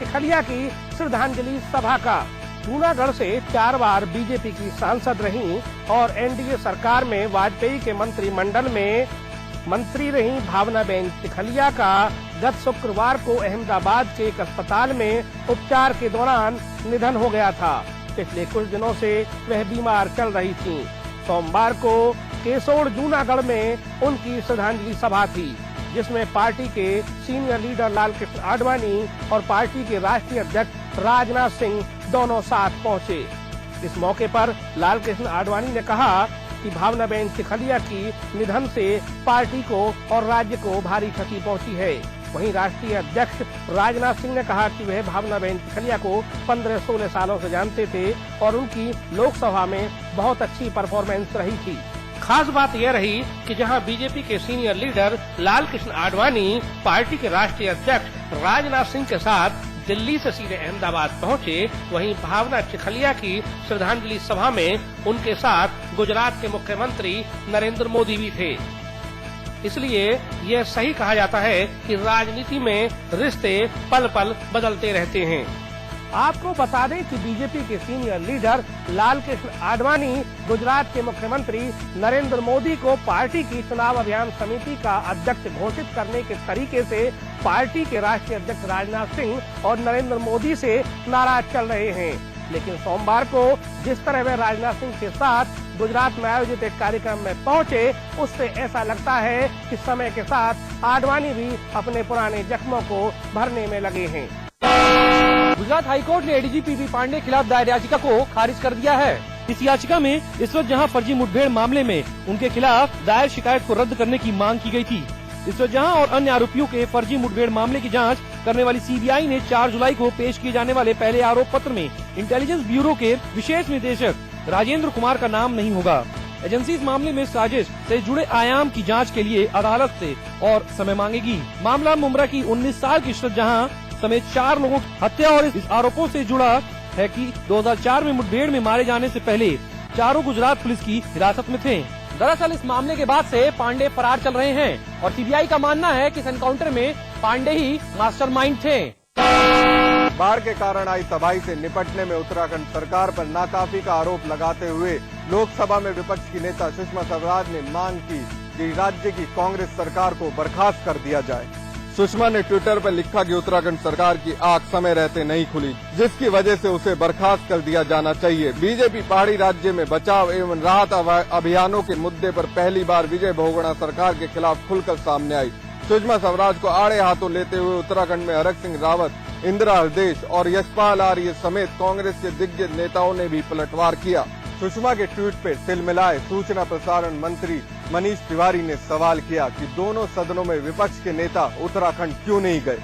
चिखलिया की श्रद्धांजलि सभा का। जूनागढ़ से 4 बार बीजेपी की सांसद रहीं और एनडीए सरकार में वाजपेयी के मंत्रिमंडल में मंत्री रहीं भावनाबेन चिखलिया का गत शुक्रवार को अहमदाबाद के एक अस्पताल में उपचार के दौरान निधन हो गया था। पिछले कुछ दिनों से वह बीमार चल रही थीं। सोमवार को केसोड़ जूनागढ़ में उनकी श्रद्धांजलि सभा थी, जिसमें पार्टी के सीनियर लीडर लालकृष्ण आडवाणी और पार्टी के राष्ट्रीय अध्यक्ष राजनाथ सिंह दोनों साथ पहुंचे। इस मौके पर लालकृष्ण आडवाणी ने कहा कि भावनाबेन चिखलिया की निधन से पार्टी को और राज्य को भारी क्षति पहुंची है। वहीं राष्ट्रीय अध्यक्ष राजनाथ सिंह ने कहा कि वह भावनाबेन चिखलिया को 15-16 सालों से जानते थे और उनकी लोकसभा में बहुत अच्छी परफॉर्मेंस रही थी। खास बात यह रही कि जहां बीजेपी के senior leader Lalkrishna Advani party के राष्ट्रीय अध्यक्ष राजनाथ सिंह के साथ दिल्ली से सीधे अहमदाबाद पहुंचे, वहीं भावना चिखलिया की श्रद्धांजलि सभा में उनके साथ गुजरात के मुख्यमंत्री नरेंद्र मोदी भी थे। इसलिए यह सही कहा जाता है कि राजनीति में रिश्ते पल पल बदलते रहते हैं। आपको बता दें कि बीजेपी के सीनियर लीडर लालकृष्ण आडवाणी गुजरात के मुख्यमंत्री नरेंद्र मोदी को पार्टी की चुनाव अभियान समिति का अध्यक्ष घोषित करने के तरीके से पार्टी के राष्ट्रीय अध्यक्ष राजनाथ सिंह और नरेंद्र मोदी से नाराज चल रहे हैं। लेकिन सोमवार को जिस तरह वे राजनाथ सिंह के साथ गुजरात में आयोजित एक कार्यक्रम में पहुंचे, उससे ऐसा लगता है कि समय के साथ आडवाणी भी अपने पुराने जख्मों को भरने में लगे हैं। गुजरात हाईकोर्ट ने एडीजीपी पी पांडे के खिलाफ दायर याचिका को खारिज कर दिया है। इस याचिका में इस वक्त जहां फर्जी मुठभेड़ मामले में उनके खिलाफ दायर शिकायत को रद्द करने की मांग की गई थी, इस वक्त जहां और अन्य आरोपियों के फर्जी मुठभेड़ मामले की जांच करने वाली सीबीआई ने 4 जुलाई को पेश किए जाने वाले पहले आरोप पत्र में इंटेलिजेंस ब्यूरो के विशेष निदेशक राजेंद्र कुमार का नाम नहीं होगा। एजेंसी इस मामले में साजिश से जुड़े आयाम की जांच के लिए अदालत से और समय मांगेगी। मामला मुमरा की 19 साल की शाहजहां समेत 4 लोगों की हत्या और इस आरोपों से जुड़ा है कि 2004 में मुठभेड़ में मारे जाने से पहले चारों गुजरात पुलिस की हिरासत में थे। दरअसल इस मामले के बाद से पांडे फरार चल रहे हैं और सीबीआई का मानना है कि इस एनकाउंटर में पांडे ही मास्टरमाइंड थे। बाढ़ के कारण आई तबाही से निपटने में उत्तराखंड सरकार पर नाकाफी का आरोप लगाते हुए लोकसभा में विपक्ष की नेता सुषमा स्वराज ने मांग की कि राज्य की कांग्रेस सरकार को बर्खास्त कर दिया जाए। सुषमा ने ट्विटर पर लिखा कि उत्तराखंड सरकार की आंख समय रहते नहीं खुली, जिसकी वजह से उसे बर्खास्त कर दिया जाना चाहिए। बीजेपी पहाड़ी राज्य में बचाव एवं राहत अभियानों के मुद्दे पर पहली बार विजय बहुगुणा सरकार के खिलाफ खुलकर सामने आई। सुषमा स्वराज को आड़े हाथों लेते हुए उत्तराखंड में हरक सिंह रावत, इंदिरा हृदयेश और यशपाल आर्य समेत कांग्रेस के दिग्गज नेताओं ने भी पलटवार किया। सुषमा के ट्वीट पर तिलमिलाए सूचना प्रसारण मंत्री मनीष तिवारी ने सवाल किया कि दोनों सदनों में विपक्ष के नेता उत्तराखंड क्यों नहीं गए।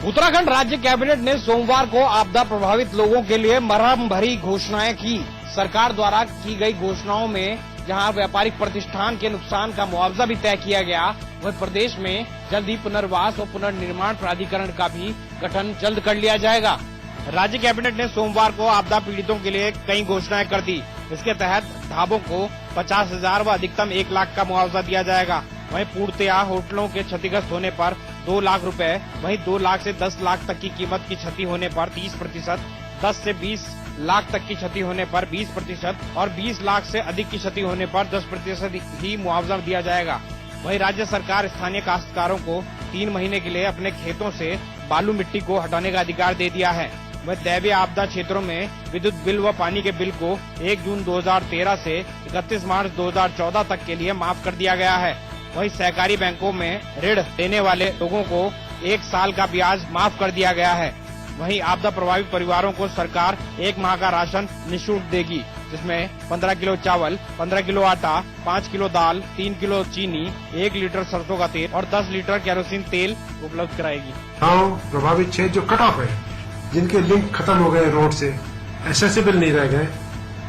उत्तराखंड राज्य कैबिनेट ने सोमवार को आपदा प्रभावित लोगों के लिए मरहम भरी घोषणाएं की। सरकार द्वारा की गई घोषणाओं में जहां व्यापारिक प्रतिष्ठान के नुकसान का मुआवजा भी तय किया गया, वहीं प्रदेश में जल्द ही पुनर्वास और पुनर्निर्माण प्राधिकरण का भी गठन जल्द कर लिया जाएगा। राज्य कैबिनेट ने सोमवार को आपदा पीड़ितों के लिए कई घोषणाएं कर दी। इसके तहत ढाबों को 50,000 व अधिकतम 1 लाख का मुआवजा दिया जाएगा। वहीं पूर्णतया होटलों के क्षतिग्रस्त होने पर 2 लाख रुपए, वहीं 2 लाख से 10 लाख तक की कीमत की क्षति होने पर 30%, 10 से 20 लाख तक की क्षति होने पर 20% और 20 लाख से अधिक की क्षति होने पर 10% ही मुआवजा दिया जाएगा। वहीं राज्य सरकार स्थानीय काश्तकारों को 3 महीने के लिए अपने खेतों से बालू मिट्टी को हटाने का अधिकार दे दिया है। वह दैवीय आपदा क्षेत्रों में विद्युत बिल व पानी के बिल को 1 जून 2013 से 31 मार्च 2014 तक के लिए माफ कर दिया गया है। वहीं सहकारी बैंकों में ऋण देने वाले लोगों को 1 साल का ब्याज माफ कर दिया गया है। वहीं आपदा प्रभावित परिवारों को सरकार 1 माह का राशन निःशुल्क देगी, जिसमें 15 किलो चावल, 15 किलो आटा, 5 किलो दाल, 3 किलो चीनी, 1 लीटर सरसों का तेल और 10 लीटर केरोसिन तेल उपलब्ध कराएगी। गाँव प्रभावित क्षेत्र जो कट ऑफ है, जिनके लिंक खत्म हो गए, रोड से एक्सेसिबल नहीं रह गए,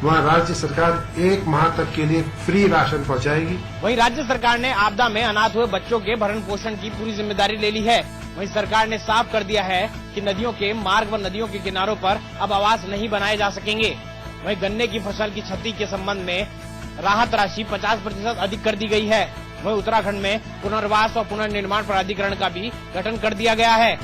वहाँ राज्य सरकार 1 माह तक के लिए फ्री राशन पहुँचाएगी। वहीं राज्य सरकार ने आपदा में अनाथ हुए बच्चों के भरण पोषण की पूरी जिम्मेदारी ले ली है। वहीं सरकार ने साफ कर दिया है कि नदियों के मार्ग व नदियों के किनारों पर अब आवास नहीं बनाए जा सकेंगे। वहीं गन्ने की फसल की क्षति के संबंध में राहत राशि 50% अधिक कर दी गई है। वहीं उत्तराखंड में पुनर्वास और पुनर्निर्माण प्राधिकरण का भी गठन कर दिया गया है।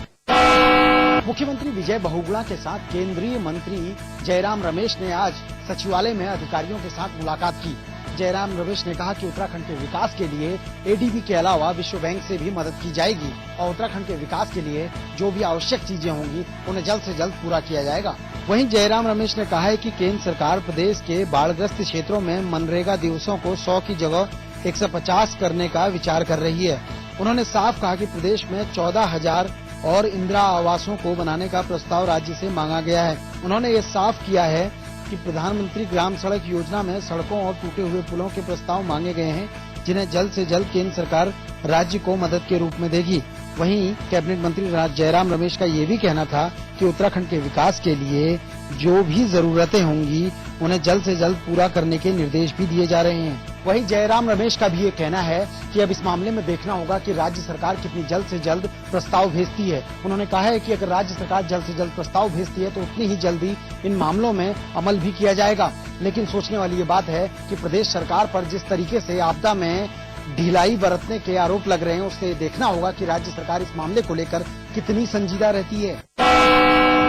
मुख्यमंत्री विजय बहुगुणा के साथ केंद्रीय मंत्री जयराम रमेश ने आज सचिवालय में अधिकारियों के साथ मुलाकात की। जयराम रमेश ने कहा कि उत्तराखंड के विकास के लिए एडीबी के अलावा विश्व बैंक से भी मदद की जाएगी और उत्तराखंड के विकास के लिए जो भी आवश्यक चीजें होंगी उन्हें जल्द से जल्द पूरा किया जाएगा। वहीं जयराम रमेश ने कहा है कि केंद्र सरकार प्रदेश के बाढ़ग्रस्त क्षेत्रों में मनरेगा दिवसों को 100 की जगह 150 करने का विचार कर रही है। उन्होंने साफ कहा कि प्रदेश में 14,000 और इंदिरा आवासों को बनाने का प्रस्ताव राज्य से मांगा गया है। उन्होंने ये साफ किया है कि प्रधानमंत्री ग्राम सड़क योजना में सड़कों और टूटे हुए पुलों के प्रस्ताव मांगे गए हैं, जिन्हें जल्द से जल्द केंद्र सरकार राज्य को मदद के रूप में देगी। वहीं कैबिनेट मंत्री जयराम रमेश का ये भी कहना था कि उत्तराखंड के विकास के लिए जो भी जरूरतें होंगी उन्हें जल्द से जल्द पूरा करने के निर्देश भी दिए जा रहे हैं। वहीं जयराम रमेश का भी ये कहना है कि अब इस मामले में देखना होगा कि राज्य सरकार कितनी जल्द से जल्द प्रस्ताव भेजती है। उन्होंने कहा है कि अगर राज्य सरकार जल्द से जल्द प्रस्ताव भेजती है तो उतनी ही जल्दी इन मामलों में अमल भी किया जाएगा। लेकिन सोचने वाली ये बात है कि प्रदेश सरकार पर जिस तरीके से आपदा में ढिलाई बरतने के आरोप लग रहे हैं, उससे देखना होगा कि राज्य सरकार इस मामले को लेकर कितनी संजीदा रहती है।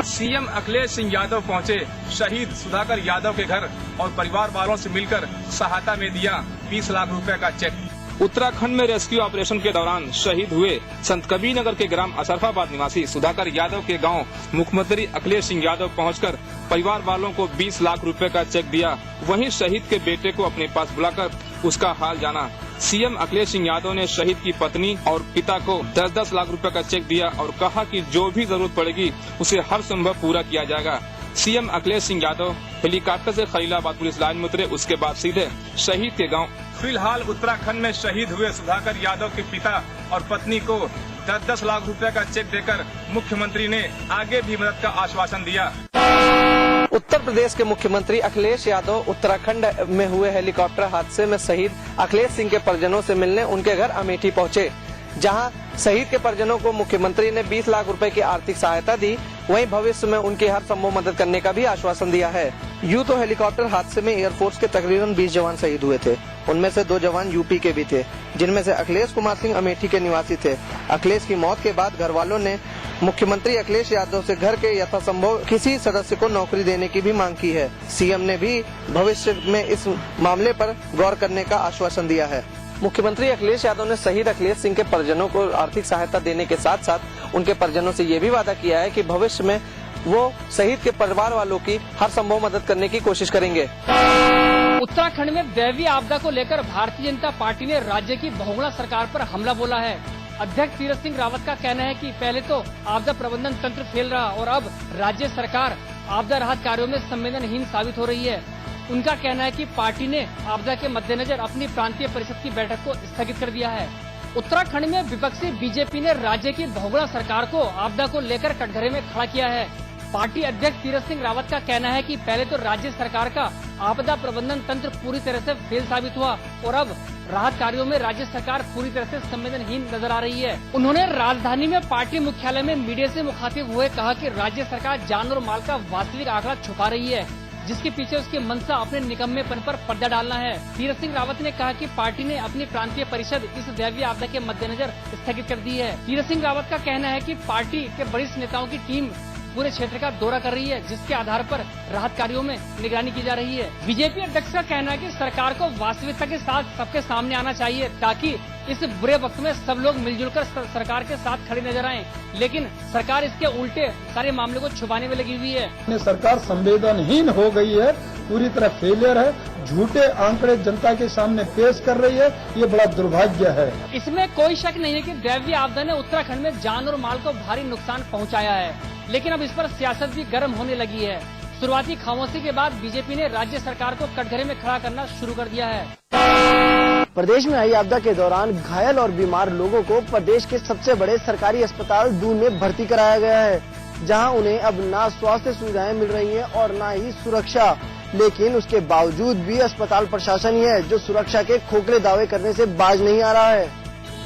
सीएम अखिलेश सिंह यादव पहुंचे शहीद सुधाकर यादव के घर और परिवार वालों से मिलकर सहायता में दिया 20 लाख रुपए का चेक। उत्तराखंड में रेस्क्यू ऑपरेशन के दौरान शहीद हुए संत कबीर नगर के ग्राम अशरफाबाद निवासी सुधाकर यादव के गांव मुख्यमंत्री अखिलेश सिंह यादव पहुंचकर परिवार वालों को 20 लाख रुपए का चेक दिया। वहीं शहीद के बेटे को अपने पास बुलाकर उसका हाल जाना। सीएम अखिलेश सिंह यादव ने शहीद की पत्नी और पिता को 10-10 लाख रुपए का चेक दिया और कहा कि जो भी जरूरत पड़ेगी उसे हर संभव पूरा किया जाएगा। सीएम अखिलेश सिंह यादव हेलीकॉप्टर से खलीलाबाद पुलिस लाइन में उतरे, उसके बाद सीधे शहीद के गांव। फिलहाल उत्तराखंड में शहीद हुए सुधाकर यादव के पिता और पत्नी को 10-10 लाख रुपए का चेक देकर मुख्यमंत्री ने आगे भी मदद का आश्वासन दिया। उत्तर प्रदेश के मुख्यमंत्री अखिलेश यादव उत्तराखंड में हुए हेलीकॉप्टर हादसे में शहीद अखिलेश सिंह के परिजनों से मिलने उनके घर अमेठी पहुंचे, जहां शहीद के परिजनों को मुख्यमंत्री ने 20 लाख रुपए की आर्थिक सहायता दी। वहीं भविष्य में उनकी हर संभव मदद करने का भी आश्वासन दिया है। यूं तो हेलीकॉप्टर हादसे में एयरफोर्स के तकरीबन 20 जवान शहीद हुए थे, उनमें से 2 जवान यूपी के भी थे, जिनमें से अखिलेश कुमार सिंह अमेठी के निवासी थे। अखिलेश की मौत के बाद घर वालों ने मुख्यमंत्री अखिलेश यादव से घर के यथासंभव किसी सदस्य को नौकरी देने की भी मांग की है। सीएम ने भी भविष्य में इस मामले पर गौर करने का आश्वासन दिया है। मुख्यमंत्री अखिलेश यादव ने शहीद अखिलेश सिंह के परिजनों को आर्थिक सहायता देने के साथ साथ उनके परिजनों से ये भी वादा किया है कि भविष्य में वो शहीद के परिवार वालों की हर संभव मदद करने की कोशिश करेंगे। उत्तराखंड में दैवीय आपदा को लेकर भारतीय जनता पार्टी ने राज्य की बहुगुणा सरकार पर हमला बोला है। अध्यक्ष तीरथ सिंह रावत का कहना है कि पहले तो आपदा प्रबंधन तंत्र फेल रहा और अब राज्य सरकार आपदा राहत कार्यों में संवेदनहीन साबित हो रही है। उनका कहना है कि पार्टी ने आपदा के मद्देनजर अपनी प्रांतीय परिषद की बैठक को स्थगित कर दिया है। उत्तराखंड में विपक्षी बीजेपी ने राज्य की बहुगुणा सरकार को आपदा को लेकर कटघरे में खड़ा किया है। पार्टी अध्यक्ष तीरथ सिंह रावत का कहना है कि पहले तो राज्य सरकार का आपदा प्रबंधन तंत्र पूरी तरह से फेल साबित हुआ और अब राहत कार्यों में राज्य सरकार पूरी तरह से संवेदनहीन नजर आ रही है। उन्होंने राजधानी में पार्टी मुख्यालय में मीडिया से मुखातिब हुए कहा कि राज्य सरकार जान और माल का वास्तविक आंकड़ा छुपा रही है, जिसके पीछे उसकी मंशा अपने निकम्मेपन पर पर्दा डालना है। तीरथ सिंह रावत ने कहा कि पार्टी ने अपनी प्रांतीय परिषद इस दैवीय आपदा के मद्देनजर स्थगित कर दी है। तीरथ सिंह रावत का कहना है कि पार्टी के वरिष्ठ नेताओं की टीम पूरे क्षेत्र का दौरा कर रही है, जिसके आधार पर राहत कार्यों में निगरानी की जा रही है। बीजेपी अध्यक्ष का कहना है कि सरकार को वास्तविकता के साथ सबके सामने आना चाहिए ताकि इस बुरे वक्त में सब लोग मिलजुल कर सरकार के साथ खड़े नजर आएं। लेकिन सरकार इसके उल्टे सारे मामले को छुपाने में लगी हुई है। सरकार संवेदनहीन हो गई है, पूरी तरह फेलियर है, झूठे आंकड़े जनता के सामने पेश कर रही है। ये बड़ा दुर्भाग्य है। इसमें कोई शक नहीं है कि दैवीय आपदा ने उत्तराखंड में जान और माल को भारी नुकसान पहुँचाया है, लेकिन अब इस पर सियासत भी गर्म होने लगी है। शुरुआती खामोशी के बाद बीजेपी ने राज्य सरकार को कटघरे में खड़ा करना शुरू कर दिया है। प्रदेश में आई आपदा के दौरान घायल और बीमार लोगों को प्रदेश के सबसे बड़े सरकारी अस्पताल दून में भर्ती कराया गया है, जहां उन्हें अब ना स्वास्थ्य सुविधाएं मिल रही हैं और ना ही सुरक्षा। लेकिन उसके बावजूद भी अस्पताल प्रशासन ही है जो सुरक्षा के खोखले दावे करने से बाज नहीं आ रहा है।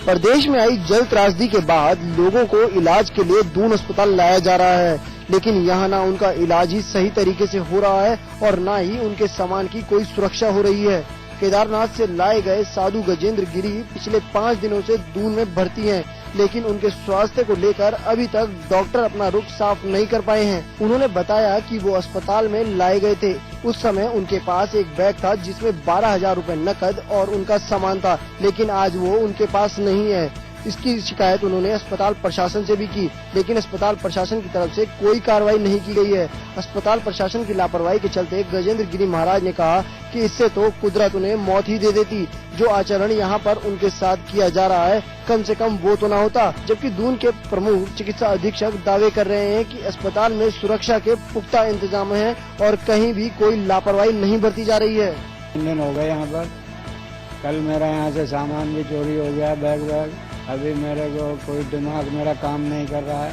प्रदेश में आई जल त्रासदी के बाद लोगों को इलाज के लिए दून अस्पताल लाया जा रहा है, लेकिन यहाँ ना उनका इलाज ही सही तरीके से हो रहा है और ना ही उनके सामान की कोई सुरक्षा हो रही है। केदारनाथ से लाए गए साधु गजेंद्र गिरी पिछले 5 दिनों से दून में भर्ती हैं, लेकिन उनके स्वास्थ्य को लेकर अभी तक डॉक्टर अपना रुख साफ नहीं कर पाए हैं। उन्होंने बताया कि वो अस्पताल में लाए गए थे। उस समय उनके पास एक बैग था जिसमें 12,000 रुपए नकद और उनका सामान था, लेकिन आज वो उनके पास नहीं है। इसकी शिकायत उन्होंने अस्पताल प्रशासन से भी की, लेकिन अस्पताल प्रशासन की तरफ से कोई कार्रवाई नहीं की गई है। अस्पताल प्रशासन की लापरवाही के चलते गजेंद्र गिरी महाराज ने कहा कि इससे तो कुदरत उन्हें मौत ही दे देती। जो आचरण यहाँ पर उनके साथ किया जा रहा है, कम से कम वो तो ना होता। जबकि दून के प्रमुख चिकित्सा अधीक्षक दावे कर रहे हैं कि अस्पताल में सुरक्षा के पुख्ता इंतजाम है और कहीं भी कोई लापरवाही नहीं बरती जा रही है। 3 दिन हो गए यहाँ पर। कल मेरा यहाँ से सामान भी चोरी हो गया, बैग। अभी मेरे को कोई दिमाग मेरा काम नहीं कर रहा है,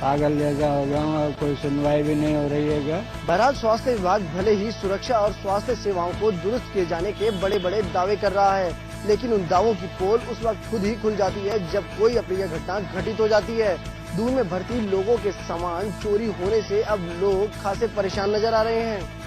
पागल जैसा हो गया हूँ और कोई सुनवाई भी नहीं हो रही है क्या। बहरहाल स्वास्थ्य विभाग भले ही सुरक्षा और स्वास्थ्य सेवाओं को दुरुस्त किए जाने के बड़े बड़े दावे कर रहा है, लेकिन उन दावों की पोल उस वक्त खुद ही खुल जाती है जब कोई अप्रिय घटना घटित हो जाती है। दूर में भर्ती लोगों के सामान चोरी होने से अब लोग खासे परेशान नजर आ रहे हैं।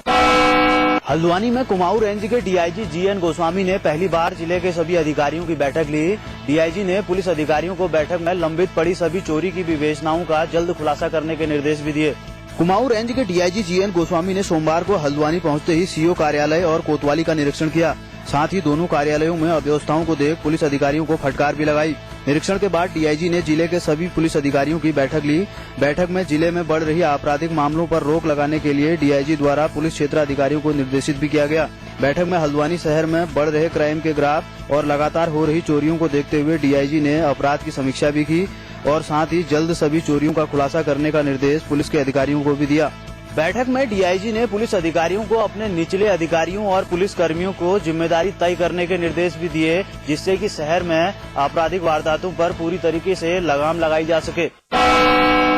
हल्द्वानी में कुमाऊं रेंज के डीआईजी जीएन गोस्वामी ने पहली बार जिले के सभी अधिकारियों की बैठक ली। डीआईजी ने पुलिस अधिकारियों को बैठक में लंबित पड़ी सभी चोरी की विवेचनाओं का जल्द खुलासा करने के निर्देश भी दिए। कुमाऊं रेंज के डीआईजी जीएन गोस्वामी ने सोमवार को हल्द्वानी पहुंचते ही सीओ कार्यालय और कोतवाली का निरीक्षण किया। साथ ही दोनों कार्यालयों में अव्यवस्थाओं को देख पुलिस अधिकारियों को फटकार भी लगाई। निरीक्षण के बाद डीआईजी ने जिले के सभी पुलिस अधिकारियों की बैठक ली। बैठक में जिले में बढ़ रही आपराधिक मामलों पर रोक लगाने के लिए डीआईजी द्वारा पुलिस क्षेत्र अधिकारियों को निर्देशित भी किया गया। बैठक में हल्द्वानी शहर में बढ़ रहे क्राइम के ग्राफ और लगातार हो रही चोरियों को देखते हुए डीआईजी ने अपराध की समीक्षा भी की और साथ ही जल्द सभी चोरियों का खुलासा करने का निर्देश पुलिस के अधिकारियों को भी दिया। बैठक में डीआईजी ने पुलिस अधिकारियों को अपने निचले अधिकारियों और पुलिस कर्मियों को जिम्मेदारी तय करने के निर्देश भी दिए, जिससे कि शहर में आपराधिक वारदातों पर पूरी तरीके से लगाम लगाई जा सके।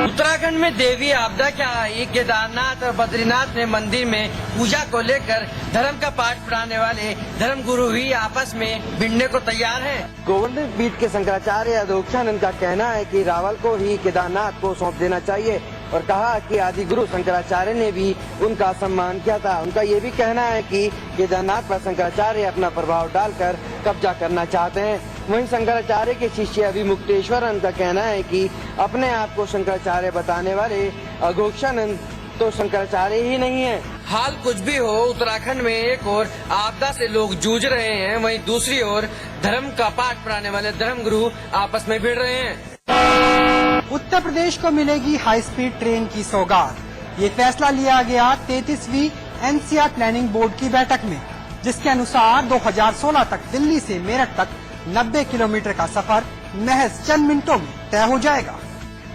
उत्तराखंड में देवी आपदा क्या आई, केदारनाथ और बद्रीनाथ में मंदिर में पूजा को लेकर धर्म का पाठ पढ़ाने वाले धर्म गुरु ही आपस में भिड़ने को तैयार हैं। गोवर्धन पीठ के शंकराचार्य अधोक्षानंद का कहना है कि रावल को ही केदारनाथ को सौंप देना चाहिए और कहा कि आदि गुरु शंकराचार्य ने भी उनका सम्मान किया था। उनका ये भी कहना है कि केदारनाथ पर शंकराचार्य अपना प्रभाव डालकर कब्जा करना चाहते हैं। वहीं शंकराचार्य के शिष्य अभिमुक्तेश्वरन का कहना है कि अपने आप को शंकराचार्य बताने वाले अघोषानंद तो शंकराचार्य ही नहीं है। हाल कुछ भी हो, उत्तराखंड में एक ओर आपदा से लोग जूझ रहे हैं, वहीं दूसरी ओर धर्म का पाठ पढ़ाने वाले धर्म गुरु आपस में भिड़ रहे हैं। उत्तर प्रदेश को मिलेगी हाई स्पीड ट्रेन की सौगात। ये फैसला लिया गया 33वीं एनसीआर प्लानिंग बोर्ड की बैठक में, जिसके अनुसार 2016 तक दिल्ली से मेरठ तक 90 किलोमीटर का सफर महज चंद मिनटों में तय हो जाएगा।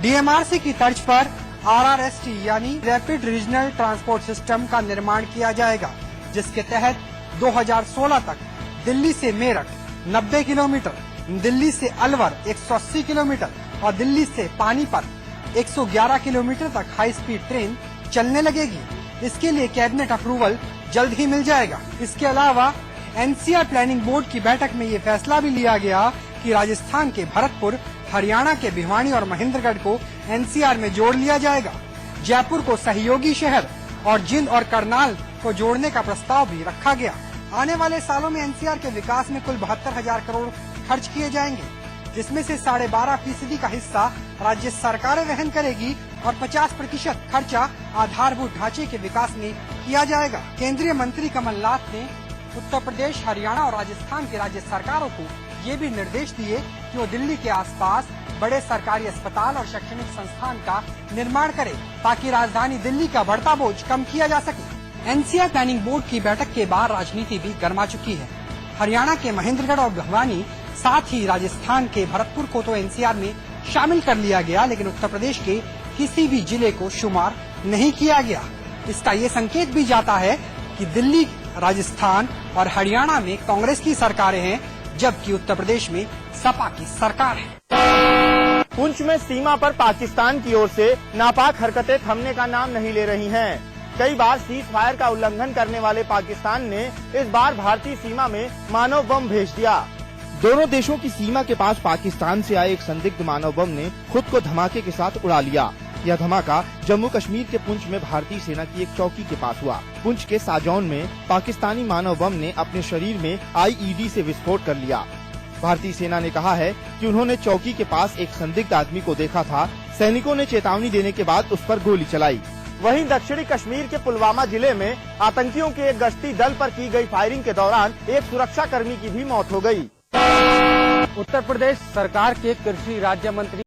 डीएमआरसी की तर्ज पर आरआरएसटी यानी रैपिड रीजनल ट्रांसपोर्ट सिस्टम का निर्माण किया जाएगा, जिसके तहत 2016 तक दिल्ली से मेरठ 90 किलोमीटर, दिल्ली से अलवर 180 किलोमीटर और दिल्ली से पानीपत 111 किलोमीटर तक हाई स्पीड ट्रेन चलने लगेगी। इसके लिए कैबिनेट अप्रूवल जल्द ही मिल जाएगा। इसके अलावा एनसीआर प्लानिंग बोर्ड की बैठक में ये फैसला भी लिया गया कि राजस्थान के भरतपुर, हरियाणा के भिवानी और महेंद्रगढ़ को एनसीआर में जोड़ लिया जाएगा। जयपुर को सहयोगी शहर और जिंद और करनाल को जोड़ने का प्रस्ताव भी रखा गया। आने वाले सालों में एनसीआर के विकास में कुल 72,000 करोड़ खर्च किए जाएंगे, जिसमें से 12.5% का हिस्सा राज्य सरकारें वहन करेगी और 50% खर्चा आधारभूत ढांचे के विकास में किया जाएगा। केंद्रीय मंत्री कमलनाथ ने उत्तर प्रदेश, हरियाणा और राजस्थान की राज्य सरकारों को ये भी निर्देश दिए कि वो दिल्ली के आसपास बड़े सरकारी अस्पताल और शैक्षणिक संस्थान का निर्माण करें, ताकि राजधानी दिल्ली का बढ़ता बोझ कम किया जा सके। एनसीआर प्लानिंग बोर्ड की बैठक के बाद राजनीति भी गर्मा चुकी है। हरियाणा के महेंद्रगढ़ और भिवानी, साथ ही राजस्थान के भरतपुर को तो एनसीआर में शामिल कर लिया गया, लेकिन उत्तर प्रदेश के किसी भी जिले को शुमार नहीं किया गया। इसका ये संकेत भी जाता है कि दिल्ली, राजस्थान और हरियाणा में कांग्रेस की सरकारें हैं, जबकि उत्तर प्रदेश में सपा की सरकार है। पुंछ में सीमा पर पाकिस्तान की ओर से नापाक हरकतें थमने का नाम नहीं ले रही हैं। कई बार सीज फायर का उल्लंघन करने वाले पाकिस्तान ने इस बार भारतीय सीमा में मानव बम भेज दिया। दोनों देशों की सीमा के पास पाकिस्तान से आए एक संदिग्ध मानव बम ने खुद को धमाके के साथ उड़ा लिया। यह धमाका जम्मू कश्मीर के पुंछ में भारतीय सेना की एक चौकी के पास हुआ। पुंछ के साजौन में पाकिस्तानी मानव बम ने अपने शरीर में आईईडी से विस्फोट कर लिया। भारतीय सेना ने कहा है कि उन्होंने चौकी के पास एक संदिग्ध आदमी को देखा था। सैनिकों ने चेतावनी देने के बाद उस पर गोली चलाई। वहीं दक्षिणी कश्मीर के पुलवामा जिले में आतंकियों के एक गश्ती दल पर की गई फायरिंग के दौरान एक सुरक्षा कर्मी की भी मौत हो गई। उत्तर प्रदेश सरकार के कृषि राज्य मंत्री